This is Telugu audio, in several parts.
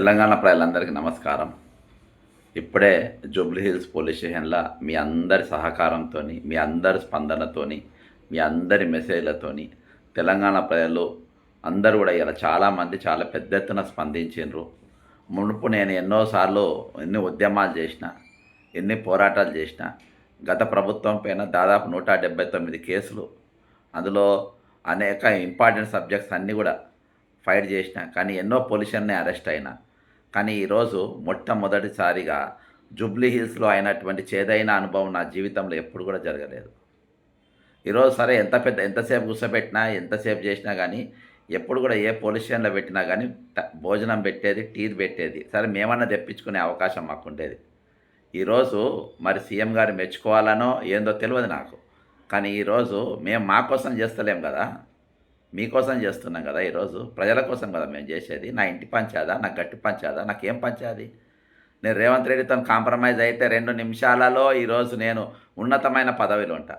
తెలంగాణ ప్రజలందరికీ నమస్కారం. ఇప్పుడే జూబ్లీ హిల్స్ పోలీస్ స్టేషన్‌ల మీ అందరి సహకారంతోని, మీ అందరి స్పందనతోని, మీ అందరి మెసేజ్‌లతోని తెలంగాణ ప్రజలు అందరూ గూడా ఇయాల చాలామంది చాలా పెద్ద ఎత్తున స్పందించిండ్రు. మునుపు నేను ఎన్ని ఉద్యమాలు జేసినా, ఎన్ని పోరాటాలు జేసినా, గత ప్రభుత్వం పైన దాదాపు 179 కేసులు, అందులో అనేక ఇంపార్టెంట్ సబ్జెక్ట్స్ అన్నీ గూడా ఫైట్ జేసినా, కానీ ఎన్నో పొలిటిషియన్‌ని అరెస్ట్ అయినా. కానీ ఈరోజు మొట్టమొదటిసారిగా జూబ్లీ హిల్స్‌లో అయినటువంటి చేదైన అనుభవం నా జీవితంలో ఎప్పుడు కూడా జరగలేదు. ఈరోజు సరే ఎంతసేపు కూర్చోబెట్టినా, ఎంతసేపు చేసినా గానీ, ఎప్పుడు కూడా ఏ పోలీస్ స్టేషన్‌లో పెట్టినా గానీ భోజనం పెట్టేది, టీ పెట్టేది. సరే మేమన్నా తెప్పించుకునే అవకాశం మాకుండేది. ఈరోజు మరి సీఎం గారు మెచ్చుకోవాలనో ఏందో తెలవదు నాకు. కానీ ఈరోజు మేము మా కోసం చేస్తలేం గదా! మీకోసం చేస్తున్నాం కదా ఈరోజు. ప్రజల కోసం కదా మేము చేసేది. నా ఇంటి పంచాదా? నా గట్టి పంచాదా? నాకేం పంచాది? నేను రేవంత్ రెడ్డితోని కాంప్రమైజ్ అయితే 2 నిమిషాలలో ఈరోజు నేను ఉన్నతమైన పదవిలో ఉంటా.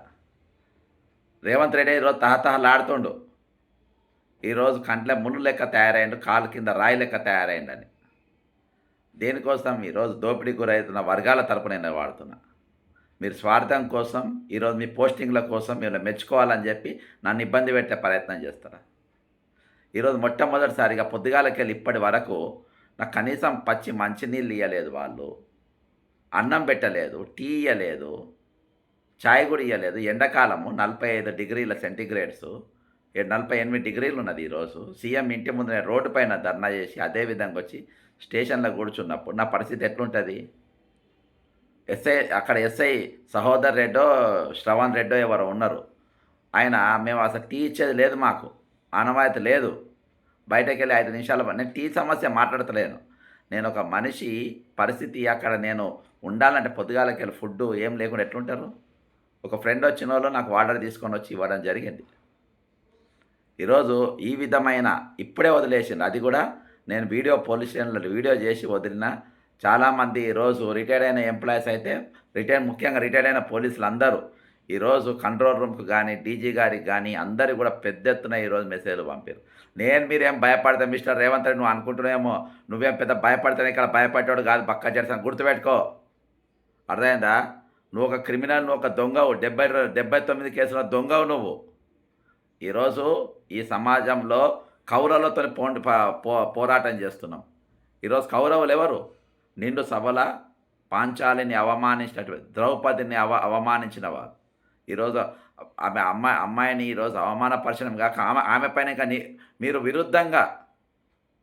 రేవంత్ రెడ్డి ఈరోజు తహతహలాడుతుండు. ఈరోజు కంట్లే ముళ్ళు లెక్క తయారయ్యిండు, కాలు కింద రాయి లెక్క తయారయ్యిండని. దేనికోసం? ఈరోజు దోపిడీకి గురవుతున్న వర్గాల తరపున నేను వాడుతున్నా. మీరు స్వార్థం కోసం, ఈరోజు మీ పోస్టింగ్ల కోసం మిమ్మల్ని మెచ్చుకోవాలని చెప్పి నన్ను ఇబ్బంది పెట్టే ప్రయత్నం చేస్తారా? ఈరోజు మొట్టమొదటిసారిగా పొద్దుగాలకెళ్ళి ఇప్పటి వరకు నాకు కనీసం పచ్చి మంచినీళ్ళు ఇయ్యలేదు వాళ్ళు. అన్నం పెట్టలేదు, టీ ఇయ్యలేదు, చాయ్ కూడా ఇయ్యలేదు. ఎండాకాలము 45 డిగ్రీల సెంటీగ్రేడ్స్, 48 డిగ్రీలు ఉన్నది ఈరోజు. సీఎం ఇంటి ముందు నేను రోడ్డు పైన ధర్నా చేసి అదే విధంగా వచ్చి స్టేషన్లో కూర్చున్నప్పుడు నా పరిస్థితి ఎట్లుంటుంది? ఎస్ఐ సహోదర్ రెడ్డో, శ్రవణ్ రెడ్డో ఎవరో ఉన్నారు. ఆయన మేము అసలు టీ ఇచ్చేది లేదు, మాకు ఆనవాయితీ లేదు. బయటకెళ్ళి 5 నిమిషాల నేను టీ సమస్య మాట్లాడతలేను. నేను ఒక మనిషి పరిస్థితి అక్కడ నేను ఉండాలంటే పొద్దుగాలకెళ్ళి ఫుడ్డు ఏం లేకుండా ఎట్లుంటారు? ఒక ఫ్రెండ్ వచ్చినోళ్ళు నాకు వాటర్ తీసుకొని వచ్చి ఇవ్వడం జరిగింది. ఈరోజు ఈ విధమైన ఇప్పుడే వదిలేసిండు. అది కూడా నేను పోలీస్ స్టేషన్లో వీడియో చేసి వదిలిన. చాలామంది ఈరోజు రిటైర్డ్ అయిన ఎంప్లాయీస్ అయితే ముఖ్యంగా రిటైర్డ్ అయిన పోలీసులు అందరూ ఈరోజు కంట్రోల్ రూమ్కి కానీ, డీజీ గారికి కానీ అందరికి కూడా పెద్ద ఎత్తున ఈరోజు మెసేజ్లు పంపారు. మీరేం భయపడతా మిస్టర్ రేవంత్ రెడ్డి, నువ్వు అనుకుంటున్నావేమో నువ్వేం పెద్ద భయపడతావు, ఇక్కడ భయపడ్డాడు కాదు, పక్కా చేస్తాను గుర్తుపెట్టుకో. అర్థమైందా? నువ్వు ఒక క్రిమినల్, నువ్వు ఒక దొంగవు, 79 కేసుల దొంగవు నువ్వు. ఈరోజు ఈ సమాజంలో కౌరవులతో పోరాటం చేస్తున్నాం. ఈరోజు కౌరవులు ఎవరు? నిండు సభల పాంచాలిని అవమానించినటువంటి ద్రౌపదిని అవమానించిన వారు. ఈరోజు అమ్మాయిని ఈరోజు అవమానపరచడం కాక ఆమె పైన కానీ మీరు విరుద్ధంగా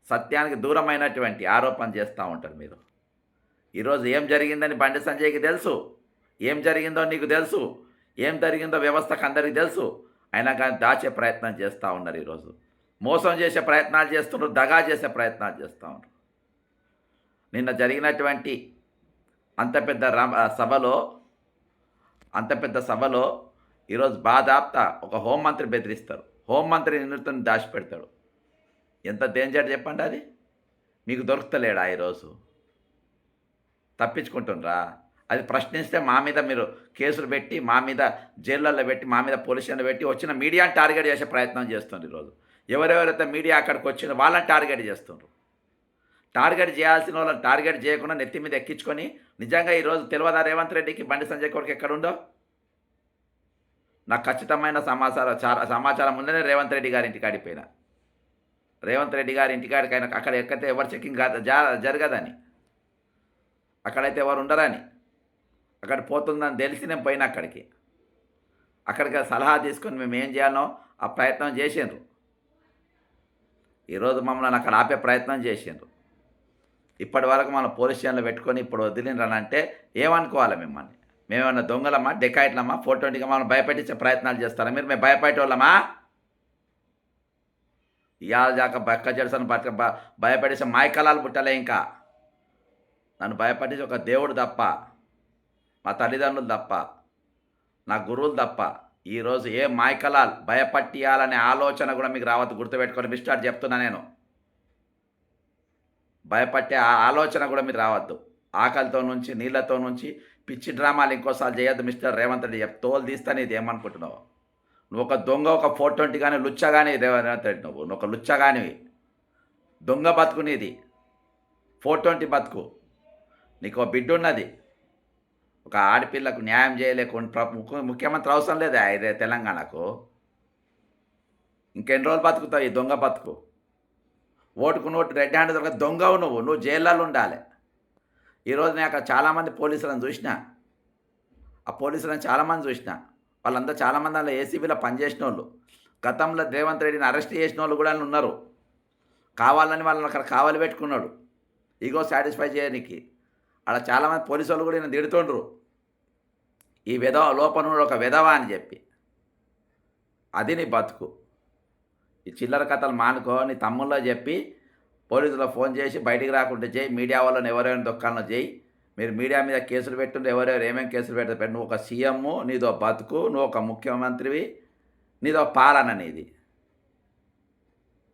సత్యానికి దూరమైనటువంటి ఆరోపణ చేస్తూ ఉంటారు మీరు. ఈరోజు ఏం జరిగిందని బండి సంజయ్కి తెలుసు, ఏం జరిగిందో నీకు తెలుసు, ఏం జరిగిందో వ్యవస్థకు అందరికీ తెలుసు. అయినా కానీ దాచే ప్రయత్నం చేస్తూ ఉన్నారు. ఈరోజు మోసం చేసే ప్రయత్నాలు చేస్తున్నారు, దగా చేసే ప్రయత్నాలు చేస్తూ ఉన్నారు. నిన్న జరిగినటువంటి అంత పెద్ద సభలో ఈరోజు బాధాప్తా ఒక హోంమంత్రి బెదిరిస్తారు. హోంమంత్రి నిన్నుతో దాచిపెడతాడు. ఎంత డేంజర్ చెప్పండి అది. మీకు దొరుకుతలేడా? ఈరోజు తప్పించుకుంటుండ్రా? అది ప్రశ్నిస్తే మా మీద మీరు కేసులు పెట్టి, మా మీద జైళ్ళల్లో పెట్టి, మా మీద పోలీస్ స్టేషన్లో పెట్టి వచ్చిన మీడియాని టార్గెట్ చేసే ప్రయత్నం చేస్తున్నారు. ఈరోజు ఎవరెవరైతే మీడియా అక్కడికి వచ్చిన వాళ్ళని టార్గెట్ చేస్తున్నారు. టార్గెట్ చేయాల్సిన వాళ్ళని టార్గెట్ చేయకుండా నెత్తి మీద ఎక్కించుకొని నిజంగా ఈరోజు తెలియదా రేవంత్ రెడ్డికి బండి సంజయ్ కొడుకు ఎక్కడుందో? నాకు ఖచ్చితమైన సమాచారం ఉందనే రేవంత్ రెడ్డి గారి ఇంటికి ఆడిపోయినా. రేవంత్ రెడ్డి గారి ఇంటికాడికైనా అక్కడ ఎక్కడైతే ఎవరు చెక్కింగ్ జరగదని, అక్కడైతే ఎవరు ఉండరని, అక్కడ పోతుందని తెలిసి నేను పోయినా అక్కడికి సలహా తీసుకొని మేము ఏం చేయాలో ఆ ప్రయత్నం చేసిండ్రు. ఈరోజు మమ్మల్ని అక్కడ ఆపే ప్రయత్నం చేసిండ్రు. ఇప్పటి వరకు మన పోలీస్ స్టేషన్లో పెట్టుకొని ఇప్పుడు వదిలినరంటే ఏమనుకోవాలి? మిమ్మల్ని మేమేమన్నా దొంగలమా, డెకాయిట్లమా, 420గా మమ్మల్ని భయపెట్టించే ప్రయత్నాలు చేస్తారా మీరు? మేము భయపెట్టేవాళ్ళమా? ఇవాళ దాకా బక్క జడసని భయపెట్టేసే మాయకలాలు పుట్టలే. ఇంకా నన్ను భయపెట్టేసి ఒక దేవుడు తప్ప, మా తల్లిదండ్రులు తప్ప, నా గురువులు తప్ప ఈరోజు ఏ మాయకలాల్ భయపట్టియాలనే ఆలోచన కూడా మీకు రావద్దు. గుర్తుపెట్టుకొని మిస్టర్ చెప్తున్నా నేను. భయపట్టే ఆలోచన కూడా మీరు రావద్దు. ఆకలితో నుంచి, నీళ్ళతో నుంచి పిచ్చి డ్రామాలు ఇంకోసారి చేయొద్దు మిస్టర్ రేవంత్ రెడ్డి. తోలు తీస్తాను. ఇది ఏమనుకుంటున్నావు? నువ్వు ఒక దొంగ, ఒక 420 కానీ లుచ్చగాని రేవంత్ రెడ్డి. నువ్వు ఒక లుచ్చగానివి, దొంగ బతుకునేది. 420 బతుకు. నీకో బిడ్డున్నది. ఒక ఆడపిల్లకు న్యాయం చేయలేకుండా ముఖ్యమంత్రి అవసరం లేదా ఇదే తెలంగాణకు? ఇంకెన్ని రోజులు బతుకుతావు ఈ దొంగ బతుకు? ఓటుకు నోటు రెడ్ హ్యాండ్ దొరక దొంగవు నువ్వు. నువ్వు జైల్లలో ఉండాలి. ఈరోజు నేను అక్కడ చాలామంది పోలీసులను చూసినా. ఆ పోలీసులను చాలామంది చూసినా. వాళ్ళందరూ చాలామంది అందులో ఏసీబీలో పనిచేసినోళ్ళు. గతంలో రేవంత్ రెడ్డిని అరెస్ట్ చేసినోళ్ళు కూడా ఉన్నారు. కావాలని వాళ్ళని అక్కడ కావలి పెట్టుకున్నాడు. ఈగో సాటిస్ఫై చేయడానికి. అక్కడ చాలామంది పోలీసు వాళ్ళు కూడా ఈయన తిడుతుండ్రు. ఈ విధవ లోపనుడు ఒక విధవ అని చెప్పి. అది నీ బతుకు. ఈ చిల్లర కథలు మానుకో. నీ తమ్ముళ్ళో చెప్పి పోలీసులకు ఫోన్ చేసి బయటికి రాకుండా చేయి. మీడియా వాళ్ళని ఎవరెవరిని దొక్కాలనో చేయి. మీరు మీడియా మీద కేసులు పెట్టుంటే ఎవరెవరు ఏమేమి కేసులు పెడతారు. నువ్వు ఒక సీఎం, నీదో బతుకు, నువ్వు ఒక ముఖ్యమంత్రివి, నీదో పాలన నీది.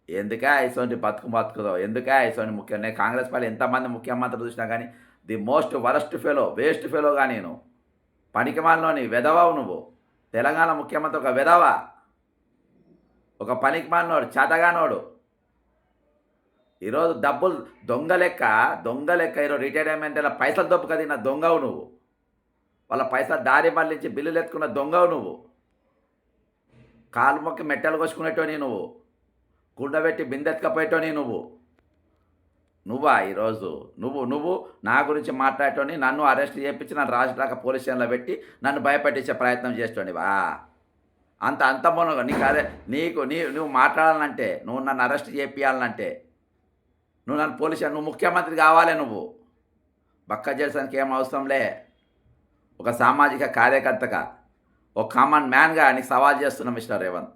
ఎందుకే ఇటువంటి బతుకుతావు? ఎందుకే ఇటువంటి ముఖ్యం? నేను కాంగ్రెస్ పార్టీ ఎంతమంది ముఖ్యమంత్రులు చూసినా కానీ the most worst fellow, waste ఫెలోగా నేను. పనికిమాలినోని వెధవవు నువ్వు. తెలంగాణ ముఖ్యమంత్రి ఒక వెధవ, ఒక పనికిమాలినోడు, చేతగానోడు. ఈరోజు డబ్బులు దొంగ లెక్క ఈరోజు రిటైర్మెంట్లో పైసలు దొప్పుక తిన్న దొంగవు నువ్వు. వాళ్ళ పైసలు దారి మళ్ళించి బిల్లులు ఎత్తుకున్న దొంగవు నువ్వు. కాలు మొక్కి మెట్టలు కోసుకునేటోని నువ్వు. కుండబెట్టి బిందెత్తుకపోయేటోని నువ్వా ఈరోజు? నువ్వు నా గురించి మాట్లాడేటోని, నన్ను అరెస్ట్ చేయించి నన్ను రాజధాక పోలీస్ స్టేషన్లో పెట్టి నన్ను భయపెట్టించే ప్రయత్నం చేసేటోనివా? అంత మొన్న నీకు అదే నువ్వు మాట్లాడాలంటే, నువ్వు నన్ను అరెస్ట్ చేయించాలంటే, నువ్వు నన్ను పోలీస్ నువ్వు ముఖ్యమంత్రి కావాలి. నువ్వు బక్క చేసానికి ఏం అవసరంలే. ఒక సామాజిక కార్యకర్తగా, ఒక కామన్ మ్యాన్గా నీకు సవాల్ చేస్తున్నా మిస్టర్ రేవంత్.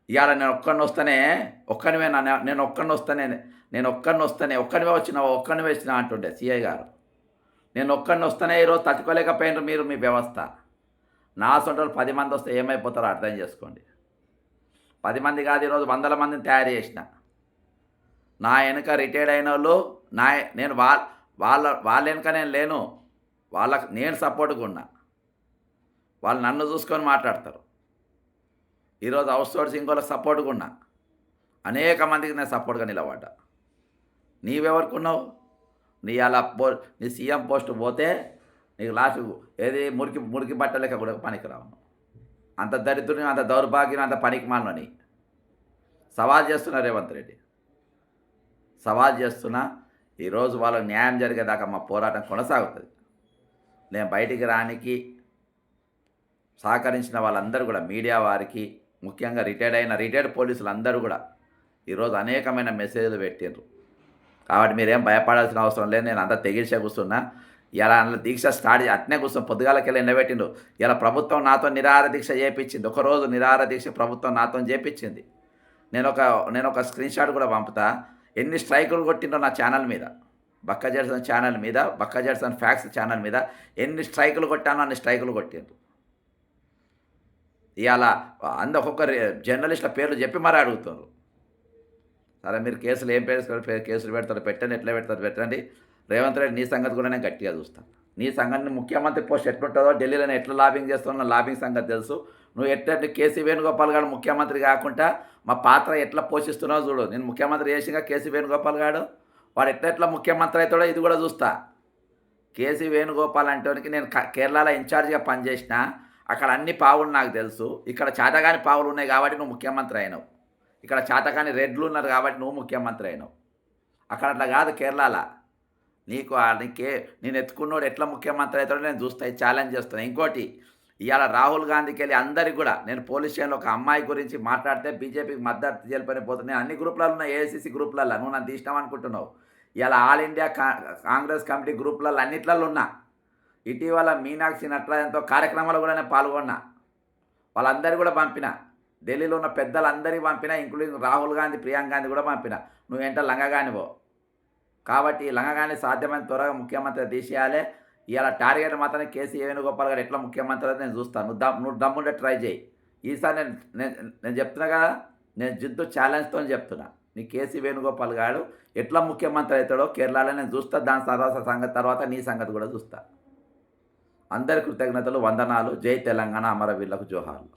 ఇవాళ నేను ఒక్కనివే ఒక్కనివే వచ్చినా అంటుండే సిఐ గారు. నేను వస్తేనే ఈరోజు తట్టుకోలేకపోయినారు మీరు, మీ వ్యవస్థ. నా సొంటలు 10 మంది వస్తే ఏమైపోతారో అర్థం చేసుకోండి. 10 మంది కాదు, ఈరోజు 100 మందిని తయారు చేసిన. నా వెనుక రిటైర్డ్ అయిన వాళ్ళు నేను వాళ్ళ వెనుక నేను లేను. వాళ్ళకు నేను సపోర్ట్గా ఉన్నా. వాళ్ళు నన్ను చూసుకొని మాట్లాడతారు. ఈరోజు అవుట్ సోర్సింగ్ వాళ్ళకి సపోర్ట్గా ఉన్నా. అనేక మందికి నేను సపోర్ట్గా నిలబడ్డా. నీవెవరికి ఉన్నావు? నీ సీఎం పోస్ట్ పోతే నీకు లాస్ట్ ఏది మురికి బట్టలేక కూడా పనికిరావు. అంత దరిద్రుని, అంత దౌర్భాగ్యం, అంత పనికి మాలని సవాల్ చేస్తున్నా రేవంత్ రెడ్డి. సవాల్ చేస్తున్నా. ఈరోజు వాళ్ళకి న్యాయం జరిగేదాకా మా పోరాటం కొనసాగుతుంది. నేను బయటికి రానికి సహకరించిన వాళ్ళందరూ కూడా, మీడియా వారికి, ముఖ్యంగా రిటైర్డ్ పోలీసులు అందరూ కూడా ఈరోజు అనేకమైన మెసేజ్లు పెట్టిండ్రు. కాబట్టి మీరేం భయపడాల్సిన అవసరం లేదు. నేను అంతా తెగిల్చే కూర్చున్నా. ఇలా దీక్ష స్టార్ట్ అట్నే కూర్చొని పొద్దుగాలకెళ్ళి ఎండబెట్టిండు. ఇలా ప్రభుత్వం నాతో నిరాహార దీక్ష చేయించింది. ఒకరోజు నిరాహార దీక్ష ప్రభుత్వం నాతో చేయించింది. నేను ఒక స్క్రీన్ షాట్ కూడా పంపుతా. ఎన్ని స్ట్రైకులు కొట్టిండో నా ఛానల్ మీద, బక్క జెర్సన్ ఛానల్ మీద, బక్క జెర్సన్ ఫ్యాక్స్ ఛానల్ మీద ఎన్ని స్ట్రైకులు కొట్టానో అన్ని స్ట్రైకులు కొట్టిండ్రు. ఇవాళ ఒక్కొక్క జర్నలిస్టుల పేర్లు చెప్పి మరీ అడుగుతున్నారు. సరే మీరు కేసులు ఏం కేసులు పెడతారు పెట్టండి, ఎట్లా పెడతారు పెట్టండి. రేవంత్ రెడ్డి నీ సంగతి కూడా నేను గట్టిగా చూస్తాను. నీ సంగతి ముఖ్యమంత్రి పోస్ట్ ఎట్లుంటుందో, ఢిల్లీలో ఎట్లా లాబింగ్ చేస్తున్నా లాబింగ్ సంగతి తెలుసు. నువ్వు ఎట్లా కేసీ వేణుగోపాల్ గారు ముఖ్యమంత్రి కాకుండా మా పాత్ర ఎట్లా పోషిస్తున్నావు చూడు. నేను ముఖ్యమంత్రి చేసిగా కేసీ వేణుగోపాల్ గారు వాడు ఎట్లా ముఖ్యమంత్రి అవుతాడో ఇది కూడా చూస్తా. కేసీ వేణుగోపాల్ అంటే నేను కేరళలో ఇన్ఛార్జిగా పనిచేసిన. అక్కడ అన్ని పావులు నాకు తెలుసు. ఇక్కడ చేతగాని పావులు ఉన్నాయి కాబట్టి నువ్వు ముఖ్యమంత్రి అయినావు. ఇక్కడ చేతగాని రెడ్లు ఉన్నారు కాబట్టి నువ్వు ముఖ్యమంత్రి అయినావు. అక్కడ అట్లా కాదు కేరళలో. నేను ఎత్తుకున్నోడు ఎట్లా ముఖ్యమంత్రి అవుతాడో నేను చూస్తా, ఛాలెంజ్ చేస్తాను. ఇంకోటి, ఇవాళ రాహుల్ గాంధీకి వెళ్ళి అందరికి కూడా నేను పోలీస్ స్టేషన్లో ఒక అమ్మాయి గురించి మాట్లాడితే బీజేపీకి మద్దతు తెలిపని పోతుంది. నేను అన్ని గ్రూపులలో ఉన్న ఏఐసీసీ గ్రూపులలో నువ్వు నన్ను తీసినావు అనుకుంటున్నావు. ఇవాళ ఆల్ ఇండియా కాంగ్రెస్ కమిటీ గ్రూపులలో అన్నిట్లలో ఉన్నా. ఇటీవల మీనాక్షి నటరాజన్తో కార్యక్రమాలు కూడా నేను పాల్గొన్నా. వాళ్ళందరూ కూడా పంపిన. ఢిల్లీలో ఉన్న పెద్దలందరికీ పంపిన, ఇంక్లూడింగ్ రాహుల్ గాంధీ, ప్రియాంక గాంధీ కూడా పంపిన. నువ్వేంటో లంగగానివో. కాబట్టి లంగగాని సాధ్యమైన త్వరగా ముఖ్యమంత్రి తీసేయాలి. ఇవాళ టార్గెట్ మాత్రమే కేసీ వేణుగోపాల్ గారు ఎట్లా ముఖ్యమంత్రి అయితే నేను చూస్తాను. నువ్వు దమ్ముంటే ట్రై చేయి. ఈసారి నేను చెప్తున్నా కదా, నేను జిద్దు ఛాలెంజ్తో చెప్తున్నా. నీ కేసీ వేణుగోపాల్ గారు ఎట్లా ముఖ్యమంత్రి అవుతాడో కేరళలో నేను చూస్తా. దాని తర్వాత నీ సంగతి కూడా చూస్తా. అందరి కృతజ్ఞతలు, వందనాలు. జై తెలంగాణ, అమరవీరులకు జోహార్లు.